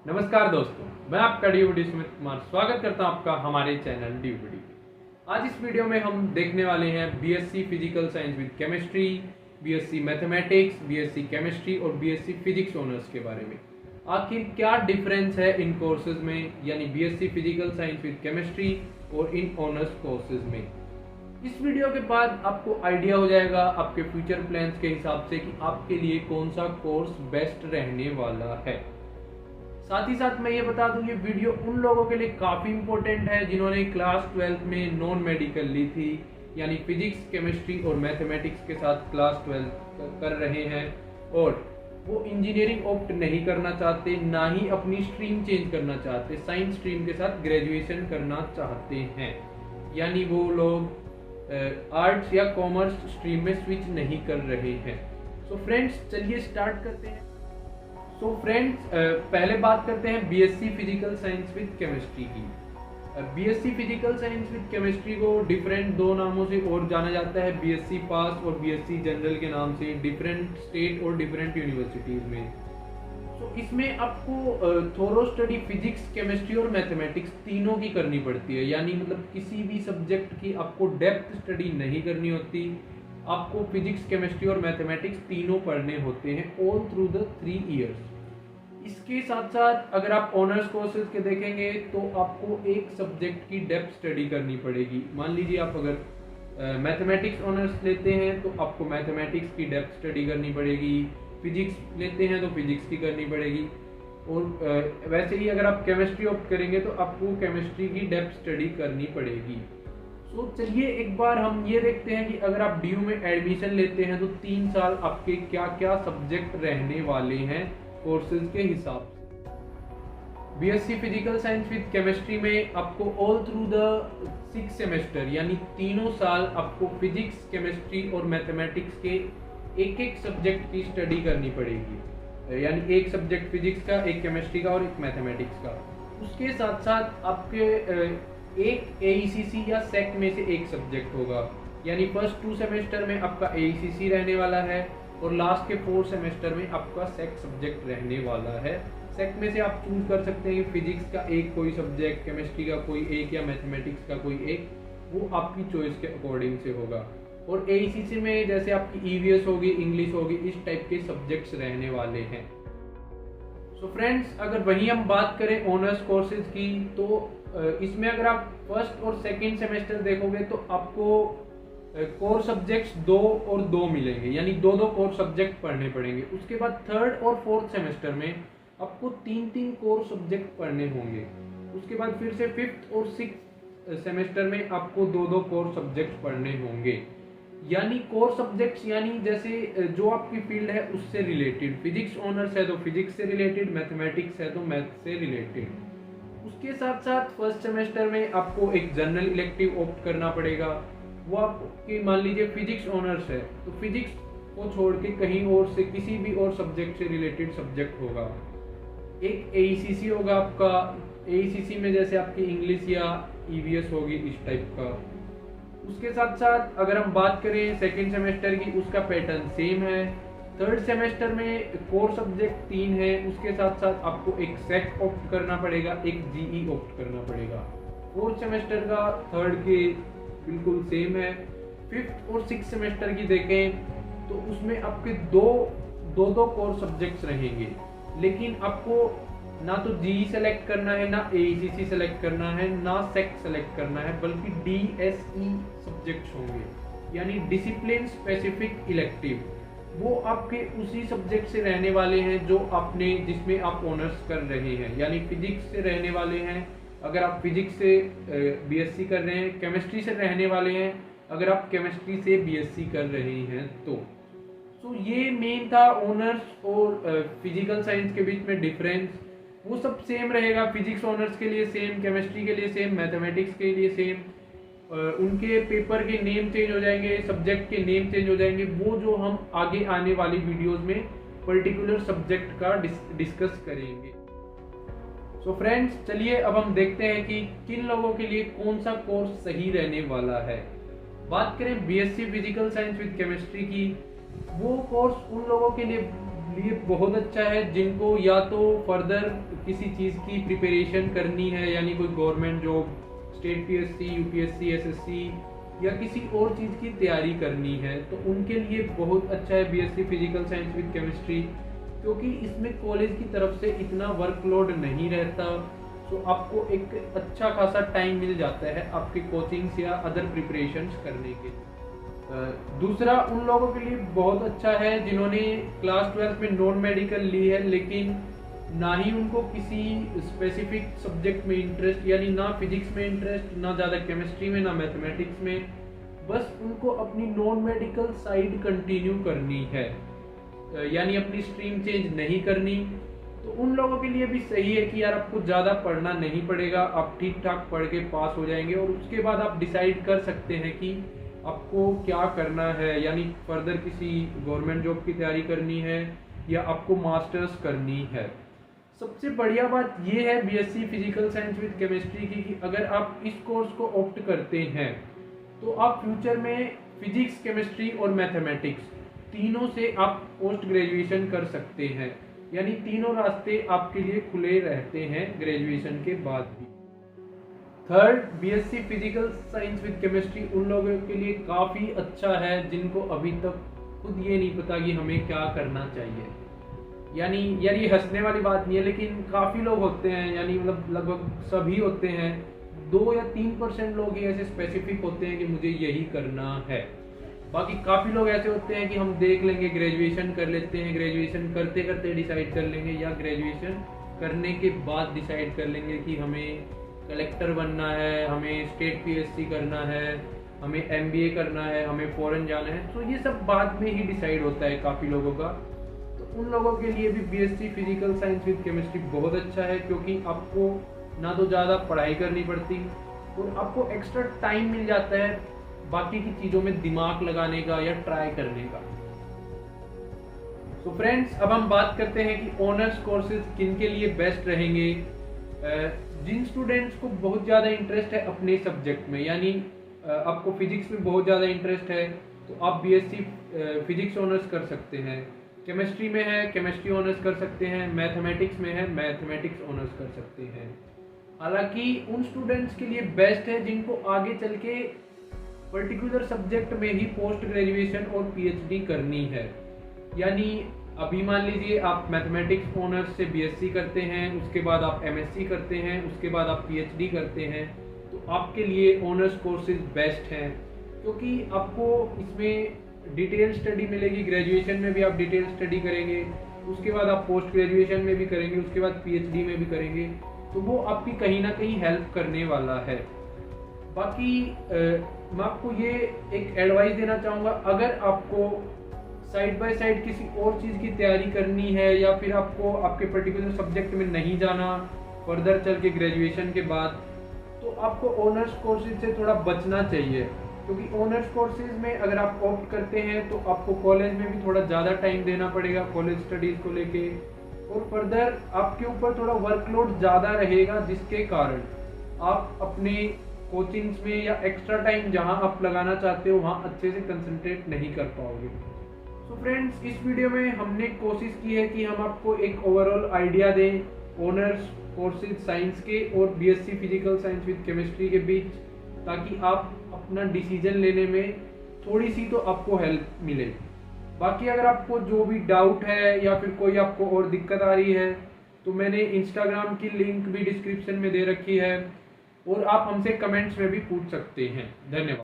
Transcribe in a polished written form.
नमस्कार दोस्तों, मैं आपका डीवीडी सुमित कुमार स्वागत करता हूं आपका हमारे चैनल डीवीडी पे। आज इस वीडियो में हम देखने वाले हैं BSc physical science with chemistry, BSc mathematics, BSc chemistry और बीएससी फिजिक्स ऑनर्स के बारे में। आखिर क्या डिफरेंस है इन कोर्सेज में, यानी BSc physical science with chemistry और इन ऑनर्स कोर्सेज में। इस वीडियो के बाद आपको आइडिया हो जाएगा आपके फ्यूचर प्लान्स के हिसाब से कि आपके लिए कौन सा कोर्स बेस्ट रहने वाला है। साथ ही साथ मैं ये बता दूं, ये वीडियो उन लोगों के लिए काफ़ी इंपॉर्टेंट है जिन्होंने क्लास 12th में नॉन मेडिकल ली थी, यानी फिजिक्स, केमिस्ट्री और मैथमेटिक्स के साथ क्लास 12 कर रहे हैं और वो इंजीनियरिंग ऑप्ट नहीं करना चाहते, ना ही अपनी स्ट्रीम चेंज करना चाहते, साइंस स्ट्रीम के साथ ग्रेजुएशन करना चाहते हैं, यानी वो लोग आर्ट्स या कॉमर्स स्ट्रीम में स्विच नहीं कर रहे हैं। सो फ्रेंड्स, चलिए स्टार्ट करते हैं। सो फ्रेंड्स, पहले बात करते हैं BSc physical science with chemistry की। BSc physical science with chemistry को डिफरेंट दो नामों से और जाना जाता है, बीएससी पास और बीएससी जनरल के नाम से, डिफरेंट स्टेट और डिफरेंट यूनिवर्सिटीज में। तो इसमें आपको थोरो स्टडी फिजिक्स, केमिस्ट्री और मैथमेटिक्स तीनों की करनी पड़ती है, यानी मतलब किसी भी सब्जेक्ट की आपको डेप्थ स्टडी नहीं करनी होती। आपको फिजिक्स, केमिस्ट्री और मैथमेटिक्स तीनों पढ़ने होते हैं ऑल थ्रू द 3 इयर्स। इसके साथ साथ अगर आप ऑनर्स कोर्सेज के देखेंगे तो आपको एक सब्जेक्ट की डेप्थ स्टडी करनी पड़ेगी। मान लीजिए आप अगर मैथमेटिक्स ऑनर्स लेते हैं तो आपको मैथमेटिक्स की डेप्थ स्टडी करनी पड़ेगी, फिजिक्स लेते हैं तो फिजिक्स की करनी पड़ेगी, और वैसे ही अगर आप केमिस्ट्री ऑप्ट करेंगे तो आपको केमिस्ट्री की डेप्थ स्टडी करनी पड़ेगी। तो चलिए एक बार हम ये देखते हैं कि अगर आप डीयू में एडमिशन लेते हैं तो 3 साल आपके क्या क्या सब्जेक्ट रहने वाले हैं कोर्सेज के हिसाब से। BSc physical science with chemistry में आपको ऑल थ्रू द 6 सेमेस्टर, यानी तीनों साल आपको फिजिक्स, केमिस्ट्री और मैथमेटिक्स के एक एक सब्जेक्ट की स्टडी करनी पड़ेगी, यानी एक सब्जेक्ट फिजिक्स का, एक केमिस्ट्री का और एक मैथमेटिक्स का। उसके साथ साथ आपके एक एईसीसी या सेक में से एक सब्जेक्ट होगा, यानी फर्स्ट 2 सेमेस्टर में आपका एईसीसी रहने वाला है और लास्ट के 4 सेमेस्टर में आपका सेक सब्जेक्ट रहने वाला है। सेक में से आप चूज कर सकते हैं कि फिजिक्स का एक कोई सब्जेक्ट, केमिस्ट्री का कोई एक या मैथमेटिक्स का कोई एक, वो आपकी चॉइस के अकॉर्डिंग से होगा। और एईसीसी में जैसे आपकी ईवीएस होगी, इंग्लिश होगी, इस टाइप के सब्जेक्ट्स रहने वाले हैं। सो फ्रेंड्स, अगर वहीं हम बात करें ऑनर्स कोर्सेज की, तो इसमें अगर आप फर्स्ट और सेकेंड सेमेस्टर देखोगे तो आपको कोर सब्जेक्ट्स 2 और 2 मिलेंगे, यानी 2-2 कोर सब्जेक्ट पढ़ने पड़ेंगे। उसके बाद थर्ड और फोर्थ सेमेस्टर में आपको 3-3 कोर सब्जेक्ट पढ़ने होंगे। उसके बाद फिर से फिफ्थ और सिक्स सेमेस्टर में आपको 2-2 कोर सब्जेक्ट पढ़ने होंगे, यानी कोर सब्जेक्ट्स यानी जैसे जो आपकी फील्ड है उससे रिलेटेड। फिजिक्स ऑनर्स है तो फिजिक्स से रिलेटेड, मैथमेटिक्स है तो मैथ से रिलेटेड। उसके साथ साथ फर्स्ट सेमेस्टर में आपको एक जनरल इलेक्टिव ऑप्ट करना पड़ेगा। वो आपकी मान लीजिए फिजिक्स ऑनर्स है तो फिजिक्स को छोड़ के कहीं और से किसी भी और सब्जेक्ट से रिलेटेड सब्जेक्ट होगा। एक एईसीसी होगा आपका, एईसीसी में जैसे आपकी इंग्लिश या ईवीएस होगी, इस टाइप का। उसके साथ साथ अगर हम बात करें सेकेंड सेमेस्टर की, उसका पैटर्न सेम है। थर्ड सेमेस्टर में कोर सब्जेक्ट 3 है, उसके साथ साथ आपको एक सेक ऑप्ट करना पड़ेगा, एक जीई ऑप्ट करना पड़ेगा। फोर्थ सेमेस्टर का थर्ड के बिल्कुल सेम है। फिफ्थ और सिक्स सेमेस्टर की देखें तो उसमें आपके दो कोर सब्जेक्ट्स रहेंगे, लेकिन आपको ना तो जीई सेलेक्ट करना है, ना एईसीसी सेलेक्ट करना है, ना सेक सेलेक्ट करना है, बल्कि डीएसई सब्जेक्ट्स होंगे, यानी डिसिप्लिन स्पेसिफिक इलेक्टिव। वो आपके उसी सब्जेक्ट से रहने वाले हैं जो आपने जिसमें आप ऑनर्स कर रहे हैं, यानी फिजिक्स से रहने वाले हैं अगर आप फिजिक्स से बीएससी कर रहे हैं, केमिस्ट्री से रहने वाले हैं अगर आप केमिस्ट्री से बीएससी कर रहे हैं तो ये मेन था ऑनर्स और फिजिकल साइंस के बीच में डिफरेंस। वो सब सेम रहेगा, फिजिक्स ऑनर्स के लिए सेम, केमिस्ट्री के लिए सेम, मैथमेटिक्स के लिए सेम। उनके पेपर के नेम चेंज हो जाएंगे, सब्जेक्ट के नेम चेंज हो जाएंगे, वो जो हम आगे आने वाली वीडियोस में पर्टिकुलर सब्जेक्ट का डिस्कस करेंगे। सो फ्रेंड्स, चलिए अब हम देखते हैं कि किन लोगों के लिए कौन सा कोर्स सही रहने वाला है। बात करें BSc physical science with chemistry की, वो कोर्स उन लोगों के लिए लिए बहुत अच्छा है जिनको या तो फर्दर किसी चीज़ की प्रिपरेशन करनी है, यानी कोई government job, state PSC, UPSC, SSC या किसी और चीज़ की तैयारी करनी है, तो उनके लिए बहुत अच्छा है BSc physical science with chemistry, क्योंकि इसमें कॉलेज की तरफ से इतना वर्कलोड नहीं रहता। तो आपको एक अच्छा खासा टाइम मिल जाता है आपके कोचिंग्स या अदर प्रिपरेशंस करने के। दूसरा उन लोगों के लिए बहुत अच्छा है जिन्होंने क्लास 12 में नॉन मेडिकल ली है, लेकिन ना ही उनको किसी स्पेसिफिक सब्जेक्ट में इंटरेस्ट, यानी ना फिजिक्स में इंटरेस्ट, ना ज़्यादा केमिस्ट्री में, ना मैथमेटिक्स में, बस उनको अपनी नॉन मेडिकल साइड कंटिन्यू करनी है, यानी अपनी स्ट्रीम चेंज नहीं करनी। तो उन लोगों के लिए भी सही है कि यार आपको ज़्यादा पढ़ना नहीं पड़ेगा, आप ठीक ठाक पढ़ के पास हो जाएंगे और उसके बाद आप डिसाइड कर सकते हैं कि आपको क्या करना है, यानी फर्दर किसी गवर्नमेंट जॉब की तैयारी करनी है या आपको मास्टर्स करनी है। सबसे बढ़िया बात यह है BSc physical science with chemistry की कि अगर आप इस कोर्स को ऑप्ट करते हैं तो आप फ्यूचर में फिजिक्स, केमिस्ट्री और मैथमेटिक्स तीनों से आप पोस्ट ग्रेजुएशन कर सकते हैं, यानी तीनों रास्ते आपके लिए खुले रहते हैं ग्रेजुएशन के बाद भी। Third, BSc physical science with chemistry उन लोगों के लिए काफ़ी अच्छा है जिनको अभी तक खुद ये नहीं पता कि हमें क्या करना चाहिए। यानी यार ये हंसने वाली बात नहीं है, लेकिन काफ़ी लोग होते हैं, यानी मतलब लगभग सभी होते हैं, 2 या 3% लोग ही ऐसे स्पेसिफिक होते हैं कि मुझे यही करना है। बाकी काफ़ी लोग ऐसे होते हैं कि हम देख लेंगे, ग्रेजुएशन कर लेते हैं, ग्रेजुएशन करते करते डिसाइड कर लेंगे, या ग्रेजुएशन करने के बाद डिसाइड कर लेंगे कि हमें कलेक्टर बनना है, हमें स्टेट पीएससी करना है, हमें एमबीए करना है, हमें फॉरेन जाना है। तो ये सब बाद में ही डिसाइड होता है काफ़ी लोगों का। तो उन लोगों के लिए भी BSc physical science with chemistry बहुत अच्छा है, क्योंकि आपको ना तो ज़्यादा पढ़ाई करनी पड़ती और आपको एक्स्ट्रा टाइम मिल जाता है बाकी की चीज़ों में दिमाग लगाने का या ट्राई करने का। तो फ्रेंड्स, अब हम बात करते हैं कि ऑनर्स कोर्सेज किन के लिए बेस्ट रहेंगे। जिन स्टूडेंट्स को बहुत ज़्यादा इंटरेस्ट है अपने सब्जेक्ट में, यानी आपको फिजिक्स में बहुत ज़्यादा इंटरेस्ट है तो आप बीएससी फिजिक्स ऑनर्स कर सकते हैं, केमिस्ट्री में है केमिस्ट्री ऑनर्स कर सकते हैं, मैथमेटिक्स में है मैथमेटिक्स ऑनर्स कर सकते हैं। हालांकि उन स्टूडेंट्स के लिए बेस्ट है जिनको आगे चल के पर्टिकुलर सब्जेक्ट में ही पोस्ट ग्रेजुएशन और पीएचडी करनी है। यानी अभी मान लीजिए आप मैथमेटिक्स ऑनर्स से बीएससी करते हैं, उसके बाद आप एमएससी करते हैं, उसके बाद आप पीएचडी करते हैं, तो आपके लिए ऑनर्स कोर्सेज बेस्ट हैं, क्योंकि आपको इसमें डिटेल स्टडी मिलेगी। ग्रेजुएशन में भी आप डिटेल स्टडी करेंगे, उसके बाद आप पोस्ट ग्रेजुएशन में भी करेंगे, उसके बाद पीएचडी में भी करेंगे, तो वो आपकी कहीं ना कहीं हेल्प करने वाला है। बाकी मैं आपको ये एक एडवाइस देना चाहूँगा, अगर आपको साइड बाय साइड किसी और चीज़ की तैयारी करनी है या फिर आपको आपके पर्टिकुलर सब्जेक्ट में नहीं जाना फर्दर चल के ग्रेजुएशन के बाद, तो आपको ऑनर्स कोर्सेज से थोड़ा बचना चाहिए, क्योंकि ऑनर्स कोर्सेज में अगर आप ऑप्ट करते हैं तो आपको कॉलेज में भी थोड़ा ज़्यादा टाइम देना पड़ेगा कॉलेज स्टडीज़ को लेके, और फर्दर आपके ऊपर थोड़ा वर्कलोड ज़्यादा रहेगा, जिसके कारण आप अपने कोचिंग्स में या एक्स्ट्रा टाइम जहाँ आप लगाना चाहते हो वहाँ अच्छे से कंसंट्रेट नहीं कर पाओगे। तो फ्रेंड्स, इस वीडियो में हमने कोशिश की है कि हम आपको एक ओवरऑल आइडिया दें ऑनर्स कोर्सेज साइंस के और BSc physical science with chemistry के बीच, ताकि आप अपना डिसीजन लेने में थोड़ी सी तो आपको हेल्प मिले। बाकी अगर आपको जो भी डाउट है या फिर कोई आपको और दिक्कत आ रही है तो मैंने इंस्टाग्राम की लिंक भी डिस्क्रिप्शन में दे रखी है और आप हमसे कमेंट्स में भी पूछ सकते हैं। धन्यवाद।